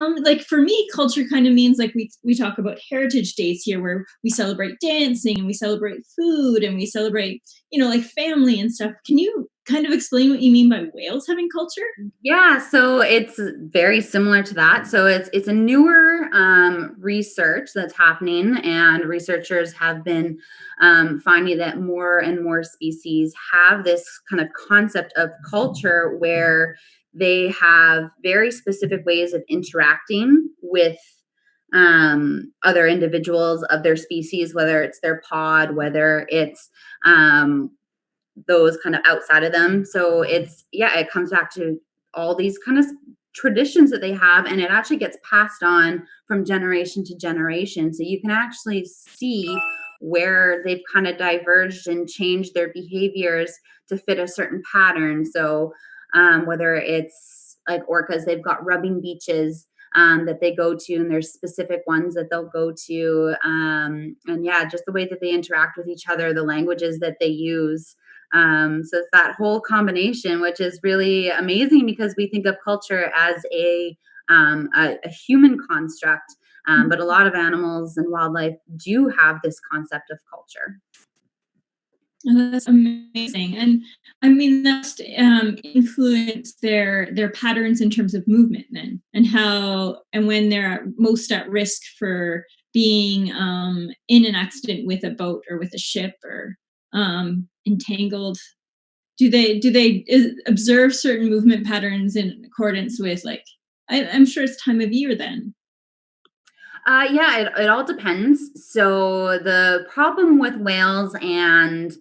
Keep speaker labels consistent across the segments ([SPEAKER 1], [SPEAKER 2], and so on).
[SPEAKER 1] Like for me, culture kind of means like we talk about heritage days here where we celebrate dancing and we celebrate food and we celebrate, like family and stuff. Can you kind of explain what you mean by whales having culture?
[SPEAKER 2] Yeah, so it's very similar to that. So it's a newer research that's happening, and researchers have been finding that more and more species have this kind of concept of culture where they have very specific ways of interacting with other individuals of their species, whether it's their pod, whether it's um, those kind of outside of them. So it comes back to all these kind of traditions that they have, and it actually gets passed on from generation to generation. So you can actually see where they've kind of diverged and changed their behaviors to fit a certain pattern. So whether it's like orcas, they've got rubbing beaches that they go to, and there's specific ones that they'll go to. And yeah, just the way that they interact with each other, the languages that they use. So it's that whole combination, which is really amazing because we think of culture as a human construct, but a lot of animals and wildlife do have this concept of culture.
[SPEAKER 1] Oh, that's amazing. And I mean, that's influence their patterns in terms of movement then, and how and when they're most at risk for being in an accident with a boat or with a ship or entangled. Do they observe certain movement patterns in accordance with like I'm sure it's time of year then.
[SPEAKER 2] Yeah, it all depends. So the problem with whales and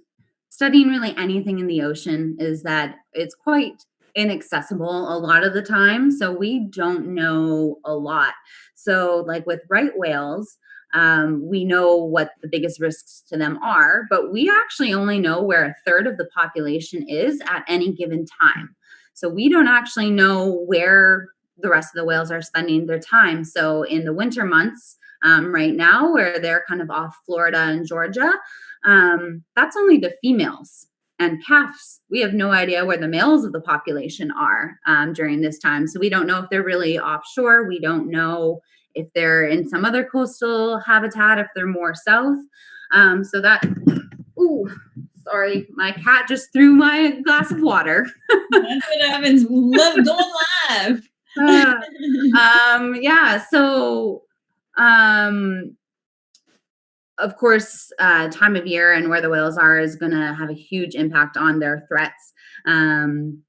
[SPEAKER 2] studying really anything in the ocean is that it's quite inaccessible a lot of the time. So we don't know a lot. So, like with right whales, we know what the biggest risks to them are, but we actually only know where a third of the population is at any given time. So we don't actually know where the rest of the whales are spending their time. So in the winter months, right now, where they're kind of off Florida and Georgia, that's only the females and calves. We have no idea where the males of the population are during this time. So we don't know if they're really offshore. We don't know if they're in some other coastal habitat, if they're more south. So that, ooh, sorry, my cat just threw my glass of water.
[SPEAKER 1] That's what happens. Love going live.
[SPEAKER 2] Uh, yeah, so um, of course, time of year and where the whales are is going to have a huge impact on their threats. Um,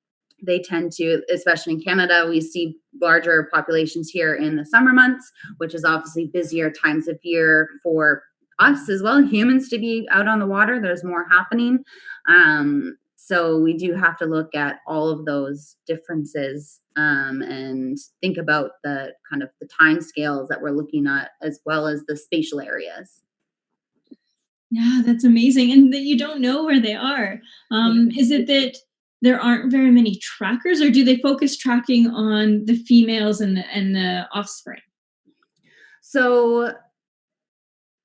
[SPEAKER 2] they tend to, especially in Canada, we see larger populations here in the summer months, which is obviously busier times of year for us as well, humans to be out on the water. There's more happening. So we do have to look at all of those differences and think about the kind of the time scales that we're looking at as well as the spatial areas.
[SPEAKER 1] Yeah, that's amazing. And that you don't know where they are. Is it that there aren't very many trackers, or do they focus tracking on the females and the offspring?
[SPEAKER 2] So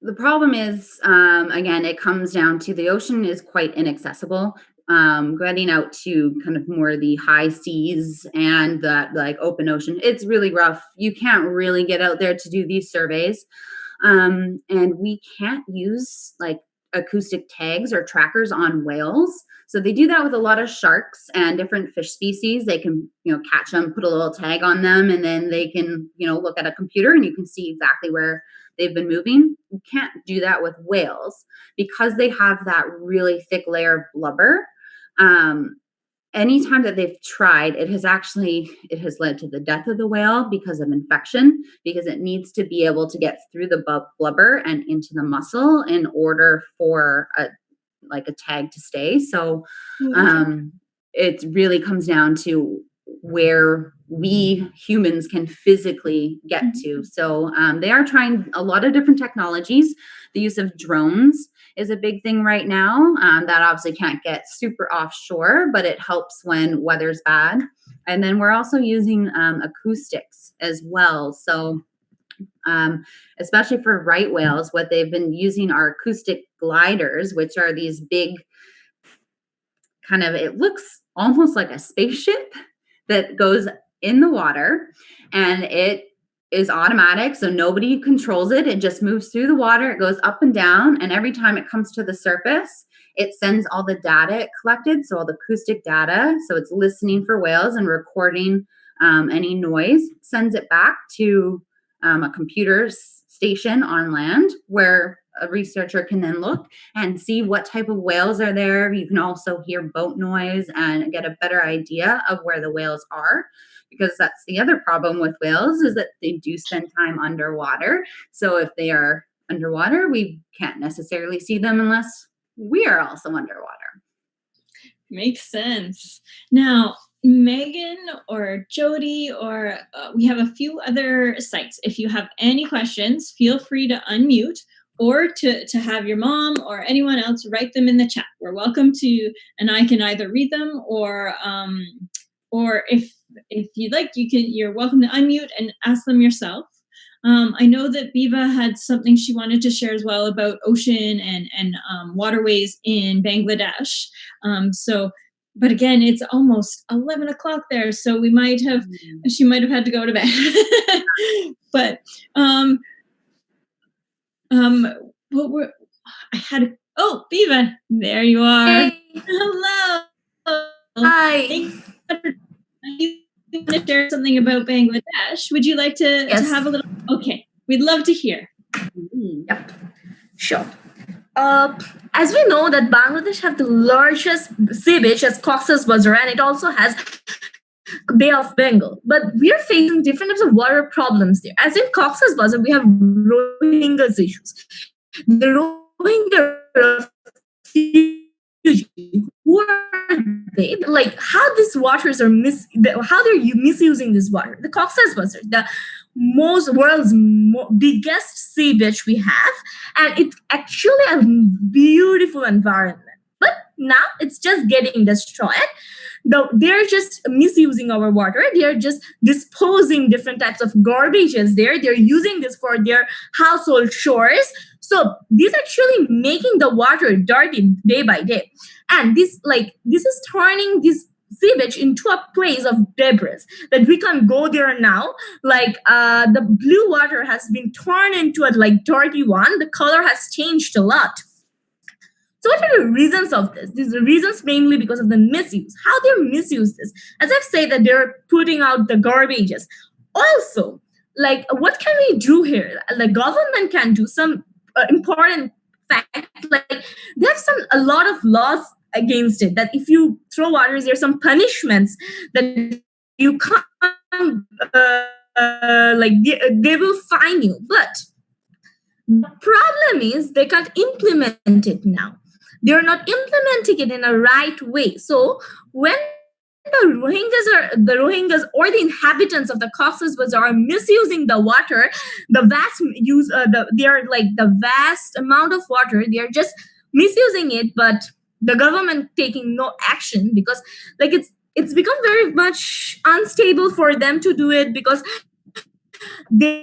[SPEAKER 2] the problem is, again, it comes down to the ocean is quite inaccessible. Getting out to kind of more the high seas and that like open ocean, it's really rough. You can't really get out there to do these surveys. And we can't use like acoustic tags or trackers on whales. So they do that with a lot of sharks and different fish species. They can, catch them, put a little tag on them, and then they can, look at a computer and you can see exactly where they've been moving. You can't do that with whales because they have that really thick layer of blubber. Um, Anytime that they've tried, it has led to the death of the whale because of infection, because it needs to be able to get through the blubber and into the muscle in order for a tag to stay. So
[SPEAKER 1] Oh, okay.
[SPEAKER 2] um, it really comes down to where we humans can physically get to.
[SPEAKER 1] Mhm.
[SPEAKER 2] So they are trying a lot of different technologies. The use of drones is a big thing right now. That obviously can't get super offshore, but it helps when weather's bad. And then we're also using acoustics as well. So um, especially for right whales, what they've been using are acoustic gliders, which are these big kind of, it looks almost like a spaceship that goes in the water, and it is automatic, so nobody controls it. It just moves through the water. It goes up and down, and every time it comes to the surface, it sends all the data it collected, so all the acoustic data. So it's listening for whales and recording any noise, sends it back to a computer station on land where a researcher can then look and see what type of whales are there. You can also hear boat noise and get a better idea of where the whales are, because that's the other problem with whales, is that they do spend time underwater. So if they are underwater, we can't necessarily see them unless we are also underwater.
[SPEAKER 1] Makes sense. Now, Megan or Jody, or we have a few other sites. If you have any questions, feel free to unmute or to have your mom or anyone else write them in the chat. We're welcome to, and I can either read them or if you'd like, you're welcome to unmute and ask them yourself. I know that Biva had something she wanted to share as well about ocean and waterways in Bangladesh. But again, it's almost 11 o'clock there, so she might have had to go to bed. But Biva, there you are.
[SPEAKER 3] Hey.
[SPEAKER 1] Hello.
[SPEAKER 3] Hi.
[SPEAKER 1] You want to share something about Bangladesh? Would you like to have a little? Okay, we'd love to hear.
[SPEAKER 3] Yep, sure. As we know that Bangladesh have the largest sea beach as Cox's Bazar, and it also has Bay of Bengal. But we are facing different types of water problems there. As in Cox's Bazar, we have Rohingyas issues. The Rohingya refugees, who are they? Like how these waters are how they're misusing this water. The Cox's Bazar, the world's biggest sea beach we have, and it's actually a beautiful environment. But now it's just getting destroyed. They're just misusing our water. They're just disposing different types of garbages there. They're using this for their household chores. So this actually making the water dirty day by day. And this is turning this sea beach into a place of debris that we can go there now. Like the blue water has been turned into a dirty one. The color has changed a lot. So what are the reasons of this? These are reasons mainly because of the misuse. How they misuse this? As I've said, that they're putting out the garbages. Also, what can we do here? The government can do some important fact. They have a lot of laws against it. That if you throw waters, there's some punishments that you can't. They will fine you. But the problem is they can't implement it now. They're not implementing it in a right way. So when the Rohingyas or the inhabitants of the Cox's Bazar are misusing the water, the vast amount of water, they're just misusing it, but the government taking no action, because it's become very much unstable for them to do it, because they're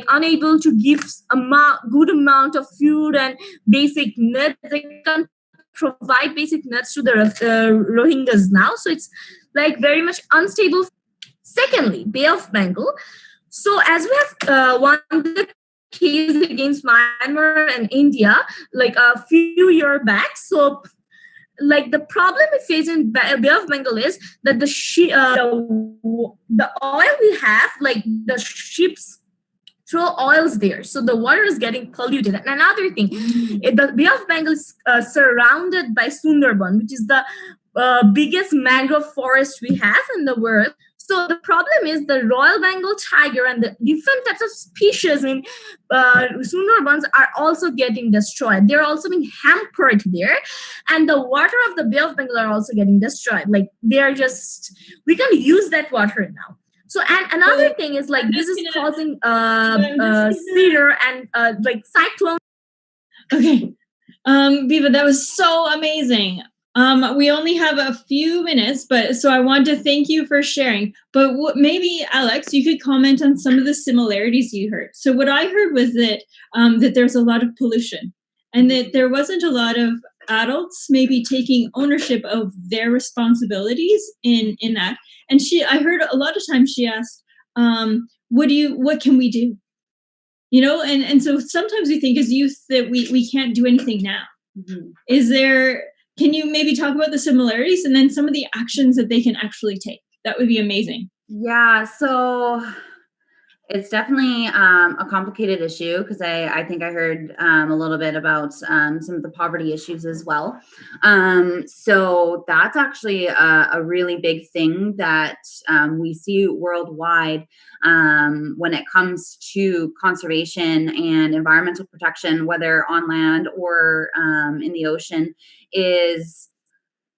[SPEAKER 3] unable to give a good amount of food and basic needs. They can't provide basic needs to the Rohingyas now. So it's very much unstable. Secondly, Bay of Bengal. So as we have won the case against Myanmar and India a few years back. So the problem we face in Bay of Bengal is that the oil we have, the ships throw oils there, so the water is getting polluted. And another thing, the Bay of Bengal is surrounded by Sundarban, which is the biggest mangrove forest we have in the world. So the problem is the Royal Bengal tiger and the different types of species in Sundarbans are also getting destroyed. They're also being hampered there. And the water of the Bay of Bengal are also getting destroyed. We can use that water now. So, and another thing is this is causing severe and cyclone.
[SPEAKER 1] Okay. Biva, that was so amazing. We only have a few minutes, so I want to thank you for sharing. But maybe, Alex, you could comment on some of the similarities you heard. So what I heard was that there's a lot of pollution, and that there wasn't a lot of adults maybe taking ownership of their responsibilities in that. And I heard a lot of times she asked, what can we do? You know, and so sometimes we think as youth that we can't do anything now.
[SPEAKER 2] Mm-hmm.
[SPEAKER 1] Can you maybe talk about the similarities and then some of the actions that they can actually take? That would be amazing.
[SPEAKER 2] Yeah, so it's definitely a complicated issue because I think I heard a little bit about some of the poverty issues as well. So that's actually a really big thing that we see worldwide when it comes to conservation and environmental protection, whether on land or in the ocean, is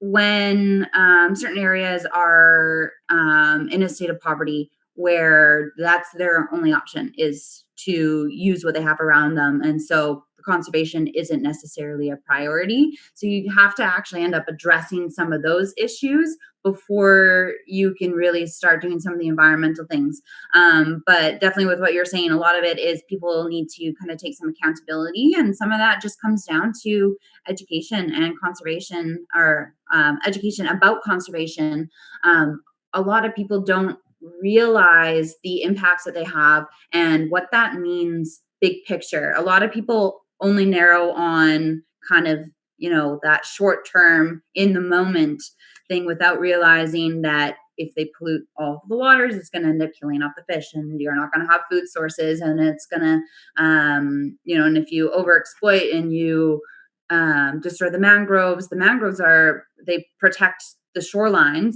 [SPEAKER 2] when certain areas are in a state of poverty where that's their only option is to use what they have around them. And so the conservation isn't necessarily a priority. So you have to actually end up addressing some of those issues before you can really start doing some of the environmental things. But definitely with what you're saying, a lot of it is people need to kind of take some accountability. And some of that just comes down to education and conservation, or education about conservation. A lot of people don't realize the impacts that they have and what that means big picture. A lot of people only narrow on kind of, that short term in the moment thing without realizing that if they pollute all of the waters, it's going to end up killing off the fish, and you're not going to have food sources, and it's going to, and if you overexploit and you destroy the mangroves they protect the shorelines.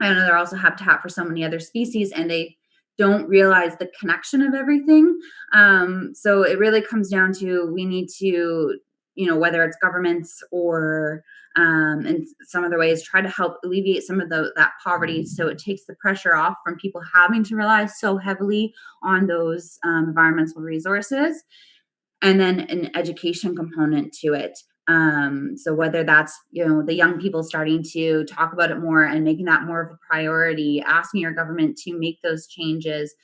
[SPEAKER 2] I know they're also habitat for so many other species, and they don't realize the connection of everything. So it really comes down to, we need to, whether it's governments or in some other ways, try to help alleviate some of that poverty, so it takes the pressure off from people having to rely so heavily on those environmental resources. And then an education component to it. So whether that's, the young people starting to talk about it more and making that more of a priority, asking your government to make those changes,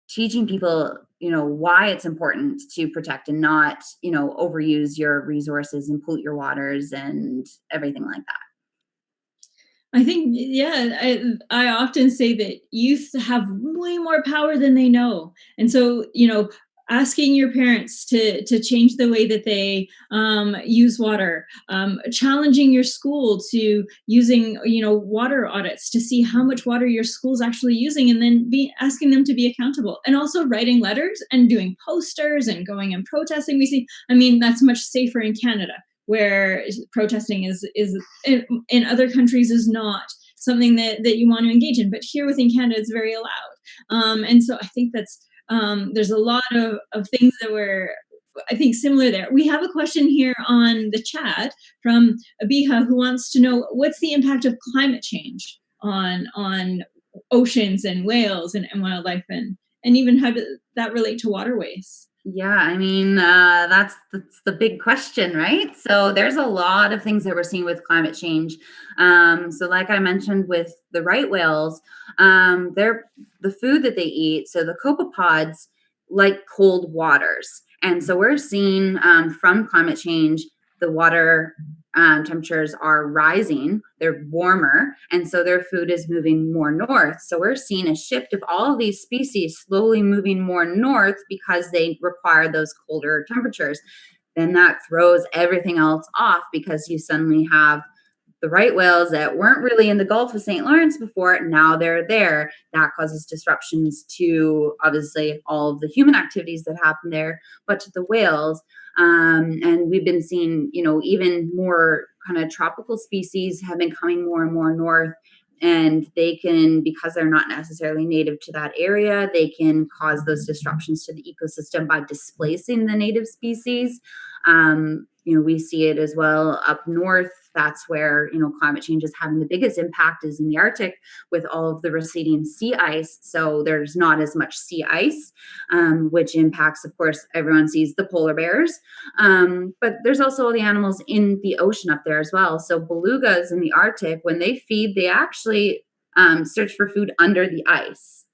[SPEAKER 2] teaching people, why it's important to protect and not, overuse your resources and pollute your waters and everything like that.
[SPEAKER 1] I think, yeah, I often say that youth have way more power than they know. And so, asking your parents to change the way that they use water, challenging your school to using, water audits to see how much water your school's actually using, and then asking them to be accountable, and also writing letters and doing posters and going and protesting. That's much safer in Canada, where protesting is in other countries is not something that you want to engage in, but here within Canada it's very allowed. And so I think that's there's a lot of things that were, I think, similar there. We have a question here on the chat from Abiha, who wants to know, what's the impact of climate change on oceans and whales and wildlife, and even how does that relate to waterways?
[SPEAKER 2] Yeah, that's the big question, right? So there's a lot of things that we're seeing with climate change. So like I mentioned with the right whales, they're the food that they eat. So the copepods like cold waters, and so we're seeing from climate change, the water temperatures are rising, they're warmer, and so their food is moving more north. So we're seeing a shift of all of these species slowly moving more north because they require those colder temperatures. Then that throws everything else off, because you suddenly have the right whales that weren't really in the Gulf of St. Lawrence before, now they're there. That causes disruptions to, obviously, all of the human activities that happen there, but to the whales. And we've been seeing, even more kind of tropical species have been coming more and more north, and they can, because they're not necessarily native to that area, they can cause those disruptions to the ecosystem by displacing the native species. We see it as well up north. That's where, climate change is having the biggest impact, is in the Arctic, with all of the receding sea ice. So there's not as much sea ice, which impacts, of course, everyone sees the polar bears. But there's also all the animals in the ocean up there as well. So belugas in the Arctic, when they feed, they actually search for food under the ice.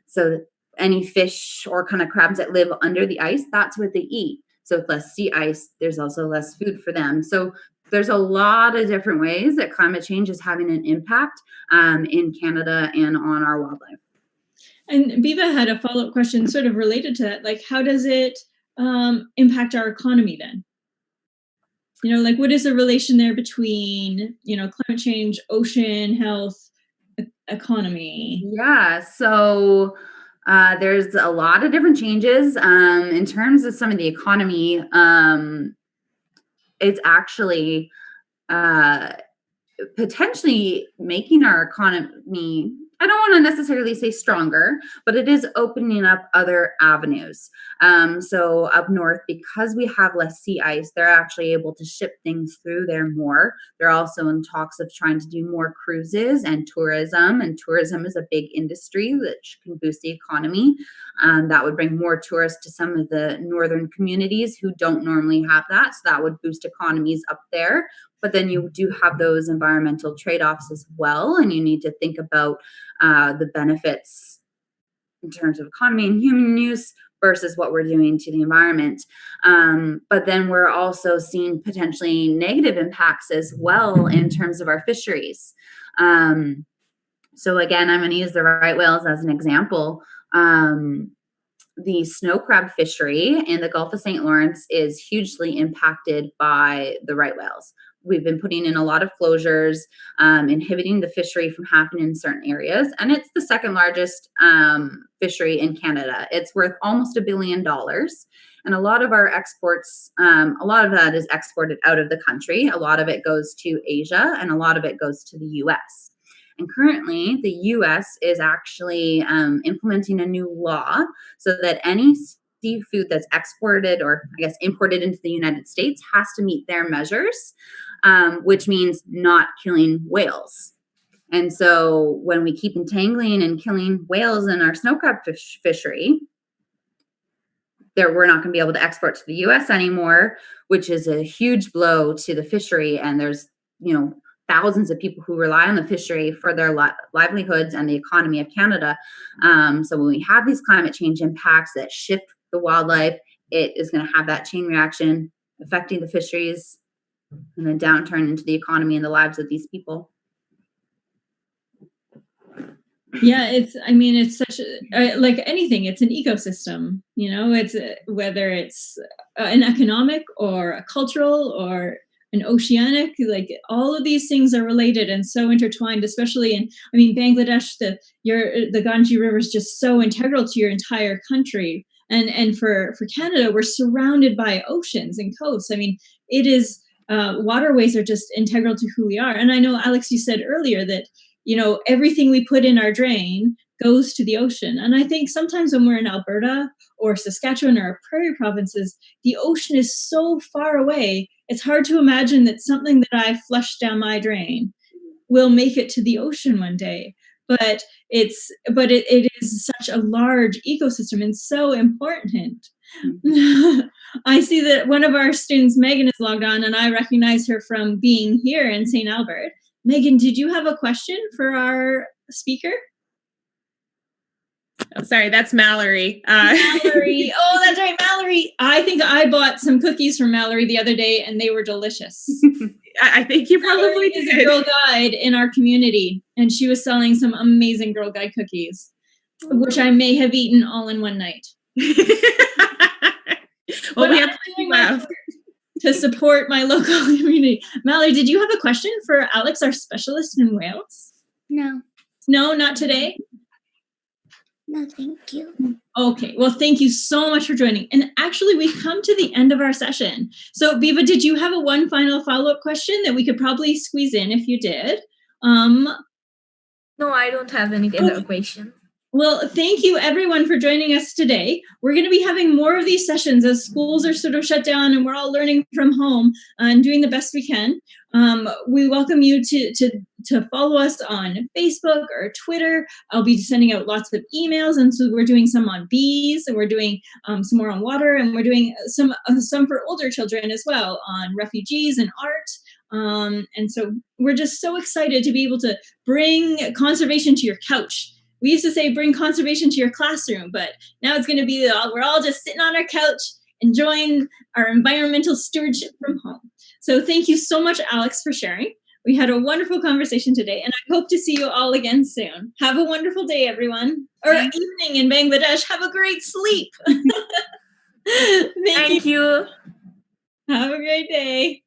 [SPEAKER 2] So any fish or kind of crabs that live under the ice, that's what they eat. So with less sea ice, there's also less food for them. So there's a lot of different ways that climate change is having an impact in Canada and on our wildlife.
[SPEAKER 1] And Biba had a follow-up question sort of related to that. Like, how does it impact our economy then? Like what is the relation there between, climate change, ocean health, economy?
[SPEAKER 2] Yeah, so there's a lot of different changes in terms of some of the economy. It's actually potentially making our economy, I don't want to necessarily say stronger, but it is opening up other avenues. So up north, because we have less sea ice, they're actually able to ship things through there more. They're also in talks of trying to do more cruises and tourism is a big industry that can boost the economy. That would bring more tourists to some of the northern communities who don't normally have that. So that would boost economies up there. But then you do have those environmental trade-offs as well, and you need to think about the benefits in terms of economy and human use versus what we're doing to the environment. But then we're also seeing potentially negative impacts as well in terms of our fisheries. So again, I'm going to use the right whales as an example. The snow crab fishery in the Gulf of St. Lawrence is hugely impacted by the right whales. We've been putting in a lot of closures, inhibiting the fishery from happening in certain areas. And it's the second largest fishery in Canada. It's worth almost $1 billion. And a lot of our exports, a lot of that is exported out of the country. A lot of it goes to Asia and a lot of it goes to the US. And currently, the US is actually implementing a new law so that any seafood that's exported or I guess imported into the United States has to meet their measures, which means not killing whales. And so when we keep entangling and killing whales in our snow crab fishery, we're not going to be able to export to the US anymore, which is a huge blow to the fishery. And there's, thousands of people who rely on the fishery for their livelihoods and the economy of Canada. So when we have these climate change impacts that shift the wildlife, it is going to have that chain reaction affecting the fisheries and then downturn into the economy and the lives of these people.
[SPEAKER 1] Yeah, it's such like anything, it's an ecosystem, it's whether it's an economic or a cultural or an oceanic, like all of these things are related and so intertwined, especially in, Bangladesh, the Ganges River is just so integral to your entire country. And for Canada, we're surrounded by oceans and coasts. It is, waterways are just integral to who we are. And I know, Alex, you said earlier that, everything we put in our drain goes to the ocean. And I think sometimes when we're in Alberta or Saskatchewan or prairie provinces, the ocean is so far away. It's hard to imagine that something that I flush down my drain will make it to the ocean one day. But it is such a large ecosystem and so important. I see that one of our students, Megan, is logged on, and I recognize her from being here in St. Albert. Megan, did you have a question for our speaker?
[SPEAKER 4] Oh, sorry, that's Mallory.
[SPEAKER 1] Mallory. Oh, that's right, Mallory. I think I bought some cookies from Mallory the other day, and they were delicious.
[SPEAKER 4] I think you probably
[SPEAKER 1] did. Is a Girl Guide in our community, and she was selling some amazing Girl Guide cookies, which I may have eaten all in one night.
[SPEAKER 4] Well, we have left
[SPEAKER 1] to support my local community. Mallory, did you have a question for Alex, our specialist in whales?
[SPEAKER 5] No.
[SPEAKER 1] No, not today?
[SPEAKER 5] No, thank you.
[SPEAKER 1] Okay, well, thank you so much for joining. And actually, we've come to the end of our session. So, Biba, did you have one final follow-up question that we could probably squeeze in if you did?
[SPEAKER 3] No, I don't have any other question.
[SPEAKER 1] Well, thank you everyone for joining us today. We're going to be having more of these sessions as schools are sort of shut down and we're all learning from home and doing the best we can. We welcome you to follow us on Facebook or Twitter. I'll be sending out lots of emails, and so we're doing some on bees, and we're doing some more on water, and we're doing some for older children as well on refugees and art. And so we're just so excited to be able to bring conservation to your couch. We used to say bring conservation to your classroom, but now it's going to be we're all just sitting on our couch enjoying our environmental stewardship from home. So thank you so much, Alex, for sharing. We had a wonderful conversation today, and I hope to see you all again soon. Have a wonderful day, everyone. Or evening in Bangladesh. Have a great sleep. Thank you.
[SPEAKER 3] you.
[SPEAKER 1] Have a great day.